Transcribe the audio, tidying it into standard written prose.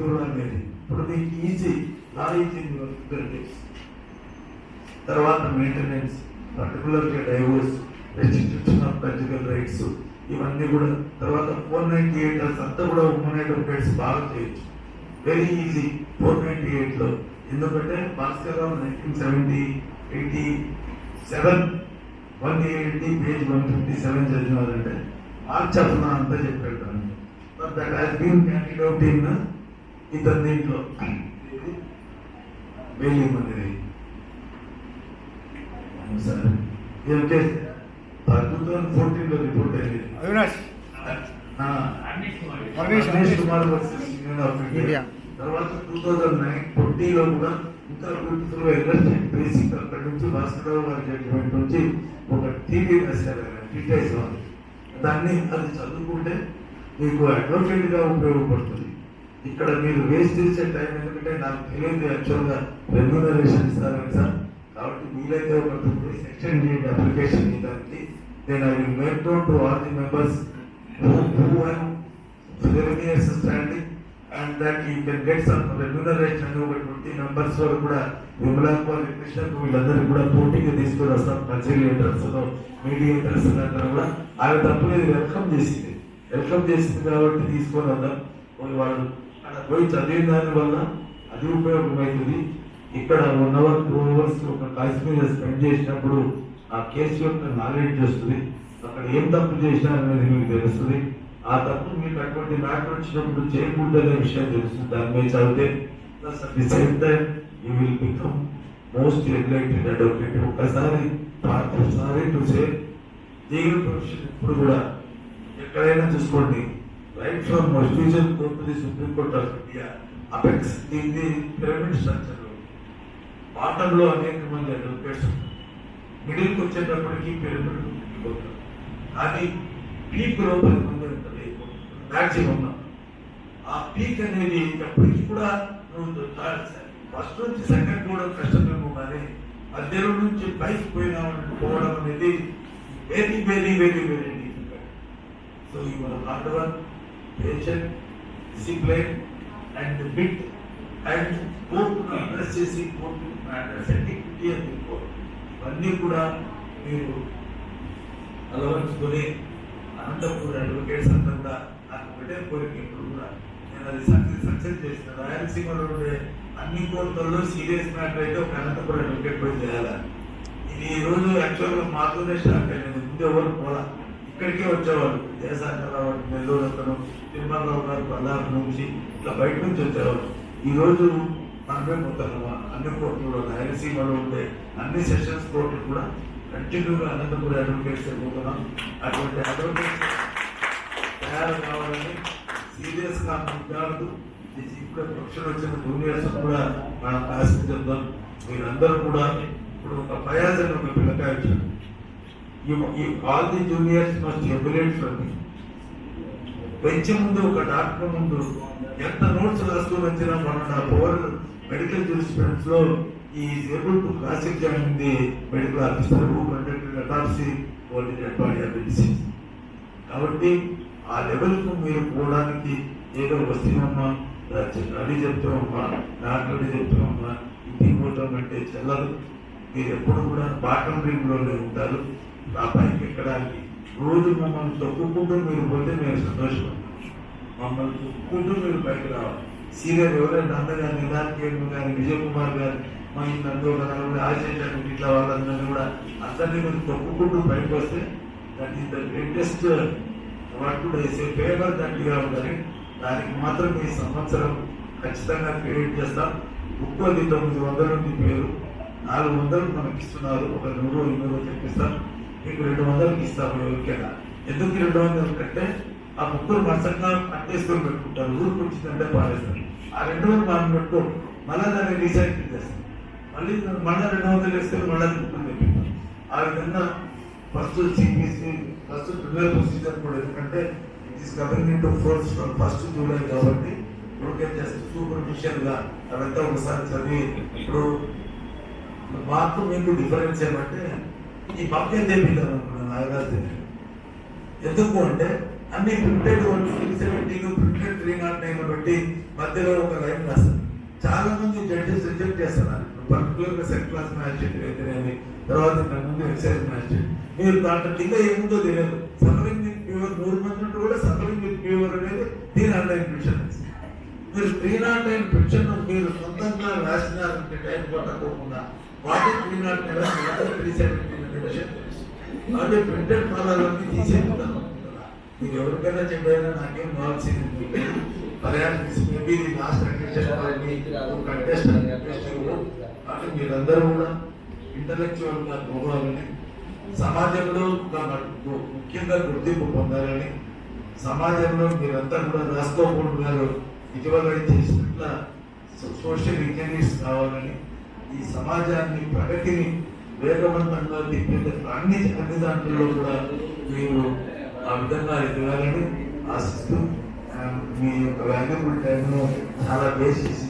కూడా అనేది ఇప్పుడు మీకు ఈజీ లారీజింగ్ తర్వాత మెయింటెనెన్స్, పర్టికులర్గా divorce, restriction of cultural rights, ఇవన్నీ కూడా తర్వాత 498 అంతా కూడా ఉమెన్ అడ్వకేట్స్ బాగా చేయొచ్చు. వెరీ ఈజీ 498లో. ఎందుకంటే భాస్కర్ రావు 1987 180 పేజ్ 157 చదివినారంటే మార్చ్ అసలు అంతా చెప్పాడు. But that has been carried out in ఇతని దీంట్లో బెయిలింగ్ అనేది సార్ 2014లో రిపోర్ట్ అయింది. Ramesh Kumar versus Union of India. తర్వాత 2020లో కూడా ఇంకా బ్యూటిఫుల్ ఇల్లస్ట్రేట్ బేసిక్ అక్కడి నుంచి భాస్కరరావు గారి జడ్జిమెంట్ నుంచి ఒక టీవీ రాశారు ట్రీటైజ్. దాన్ని అది చదువుకుంటే మీకు అడ్వకేట్ గా ఉపయోగపడుతుంది. ఇక్కడ మీరు వేస్ట్ చేసే టైం ఎందుకంటే నాకు తెలియదు యాక్చువల్గా రెమ్యూనరేషన్ ఇస్తారని సార్. కాబట్టి వీలైతే ఒక 2 days ఎక్స్టెండ్ చేయండి అప్లికేషన్ దానికి. నేను I will make down to all the members who have 7 years standing and that you can get some remuneration. over 20 members వరకు కూడా విమలాకుమారి కృష్ణకు వీళ్ళందరికీ కూడా పోటీగా తీసుకొని వస్తాం. కన్సిలియేటర్స్ మీడియేటర్స్ అందరూ కూడా ఆమె తప్పలేదు వెల్కమ్ చేసింది కాబట్టి తీసుకొని వద్దాం. వాళ్ళు అక్కడ పోయి చదివిన దాని వల్ల అది ఉపయోగమవుతుంది. ఇక్కడ 1 hour 2 hours ఒక కాశ్మీర్ స్పెండ్ చేసినప్పుడు ఆ కేసు యొక్క నాలెడ్జ్ వస్తుంది. అక్కడ ఏం తప్పు చేసినారనేది మీకు తెలుస్తుంది. ఆ తప్పు మీకు అటువంటి మ్యాటర్ వచ్చినప్పుడు చేయకూడదనే విషయం తెలుస్తుంది. దాని మీద చదివితే plus at the same time you will become most enlightened advocate. ఒకసారి టు సే లీగల్ ప్రొఫెషన్ ఇప్పుడు కూడా ఎక్కడైనా చూసుకోండి, right from most division court to the supreme court of India apex దీన్ని పిరమిడ్ స్ట్రక్చర్ బాటంలో అనేక మంది అడ్వకేట్స్ ఉంటారు. మిడిల్కి వచ్చేటప్పటికి పిరమిడ్ అది పీక్ లో 10 మంది ఉంటుంది మ్యాక్సిమం. ఆ పీక్ అనేది ఎప్పటికీ కూడా ఫస్ట్ నుంచి సెకండ్ కూడా కష్టమేమో, కానీ మధ్యలో నుంచి పైకి పోవడం అనేది very very very very difficult. So your hard work, patient, discipline and bit and కోర్టును అడ్రస్ చేసి కోర్టు మ్యాటర్స్ ఎటిక్విటీ అని కోర్టు ఇవన్నీ కూడా మీరు అలవర్చుకొని అనంతపూర్ అడ్వకేట్స్ అంతా కూడా నాకు ఒకటే కోరిక ఇప్పుడు కూడా నేను అది సక్సెస్ చేసిన. రాయలసీమలో ఉండే అన్ని కోర్టుల్లో సీరియస్ మ్యాటర్ అయితే ఒక అనంతపూర్ అడ్వకేట్ పోయి చేయాలి. ఇది ఈ రోజు యాక్చువల్గా మాతోనే స్టార్ట్ అయ్యింది. ముందు ఎవరు పోలా, ఇక్కడికే వచ్చేవాళ్ళు. దేశాంతరావు, నెల్లూరు అతను, తిరుమలరావు గారు పల్లారు నుంచి ఇట్లా బయట నుంచి వచ్చేవాళ్ళు. ఈరోజు మనమే మొత్తం అన్ని కోర్టులు రాయలసీమలో ఉండే అన్ని సెషన్స్ కోర్టులు కూడా కంటిన్యూగా అనంతపురం అడ్వకేట్స్ పోతున్నాం. అటువంటి అడ్వకేట్స్ తయారు కావాలని సీరియస్గా మాట్లాడుతూ ఇప్పుడు ప్రొఫెషన్ వచ్చిన జూనియర్స్ కూడా మనం ఆశించుద్దాం. మీరందరూ కూడా ఇప్పుడు ఒక ఫయాజ్ అని ఒక పిల్లకాయ వచ్చాడు. All the juniors must ablate from me. పెంచే ముందు ఒక డాక్టర్ ముందు ఎంత నోట్స్ రాసుకొని వచ్చినా మన పవర్ మెడికల్ జూరిస్ప్రుడెన్స్ లో is able to cross examine the medical officer who conducted autopsy for the dead body of the disease. కాబట్టి ఆ లెవెల్కు మీరు పోవడానికి ఏదో వస్తున్నామా, అది చెప్తామమ్మా, డాక్టర్ చెప్తామమ్మా, ఇంటికి పోతాం అంటే చెల్లదు. మీరు ఎప్పుడు కూడా బాటం రింగ్లోనే ఉంటారు. ఆ పైకి ఎక్కడానికి రోజు మమ్మల్ని తొక్కుకుంటూ మీరు పోతే మేము సంతోషపడతాం. మమ్మల్ని తొక్కుకుంటూ మీరు పైకి రావాలి. సీనియర్ ఎవరైనా అన్నగారు, నిదానికేంద్ర గారు, విజయ్ కుమార్ గారు, మా ఇంట్లో ఆశించారు ఇట్లా వాళ్ళందరినీ కూడా అందరినీ మీరు తొక్కుకుంటూ పైకి వస్తే that is the greatest what వేసే ఫేవర్ దట్గా ఉండాలి. దానికి మాత్రం ఈ సంవత్సరం ఖచ్చితంగా క్రియేట్ చేస్తాం. బుక్ అది 900 ఉంది పేరు, 400 మనకి ఇస్తున్నారు. ఒక 100 200 చెప్పిస్తాం, మీకు 200కి ఇస్తాము ఎవరికైనా. ఎందుకు 200 కంటే ఆ ముగ్గురు మసంగా పట్టేసుకొని పెట్టుకుంటారు. ఊరికి వచ్చిందంటే పారేస్తారు. ఆ 200 మనం పెట్టుకో, మళ్ళీ దాన్ని రీసైకిల్ చేస్తాం. మళ్ళీ 200 వేసుకొని మళ్ళీ ముగ్గురు తెప్పిస్తాం. ఆ విధంగా first CPC first tribunal procedure కూడా, ఎందుకంటే it is coming in to force from 1st July కాబట్టి ఇప్పుడు జస్ట్ సూపర్ఫిషియల్ గా అదంతా ఒకసారి చదివి. ఇప్పుడు మాకు మీకు డిఫరెన్స్ ఏమంటే ఈ పక్కన తెప్పిద్దాం అనుకున్నాను నాగరాజు. ఎందుకు అంటే అన్ని ప్రింటెడ్ 317 ప్రింటెడ్ 309 పెట్టి మధ్యలో ఒక లైన్ రాస్తారు. చాలా మంది జడ్జెస్ రిజెక్ట్ చేస్తున్నారు. పర్టికులర్ గా సెకండ్ క్లాస్ మ్యాజిస్ట్రేట్ అయితేనేది, తర్వాత ముందు ఎక్సైజ్ మ్యాజిస్ట్రేట్. మీరు దాంట్లో కింద ఏముందో తెలియదు. సఫరింగ్ విత్ ప్యూర్ 100 మంది ఉంటే కూడా సఫరింగ్ విత్ ప్యూర్ అనేది 309 పిటిషన్. మీరు 309 పిటిషన్ మీరు సొంతంగా రాసినారంటే టైం పట్టకోకుండా వాటి 309 317 పిటిషన్ వాటి ప్రింటెడ్ ఫాలోవర్ని తీసేసుకుంటాను. మీరు ఎవరికైనా చెప్పారా నాకేం కావాల్సింది మేబీ లాస్ట్ కంటెస్ట్ అంటే మీరందరూ కూడా ఇంటలెక్చువల్ గా పోవాలని, సమాజంలో ముఖ్యంగా గుర్తింపు పొందాలని, సమాజంలో మీరంతా కూడా రాసుకోకూడదు గారు ఇటీవల చేసినట్ల సోషల్ ఇంజనీర్స్ కావాలని, ఈ సమాజాన్ని ప్రగతిని వేగవంతంగా తిప్పే అన్ని దాంట్లో కూడా మీరు ఆ విధంగా ఎదగాలని ఆశిస్తూ మీ యొక్క వాల్యుబుల్ టైంలో చాలా వేస్ట్ చేసి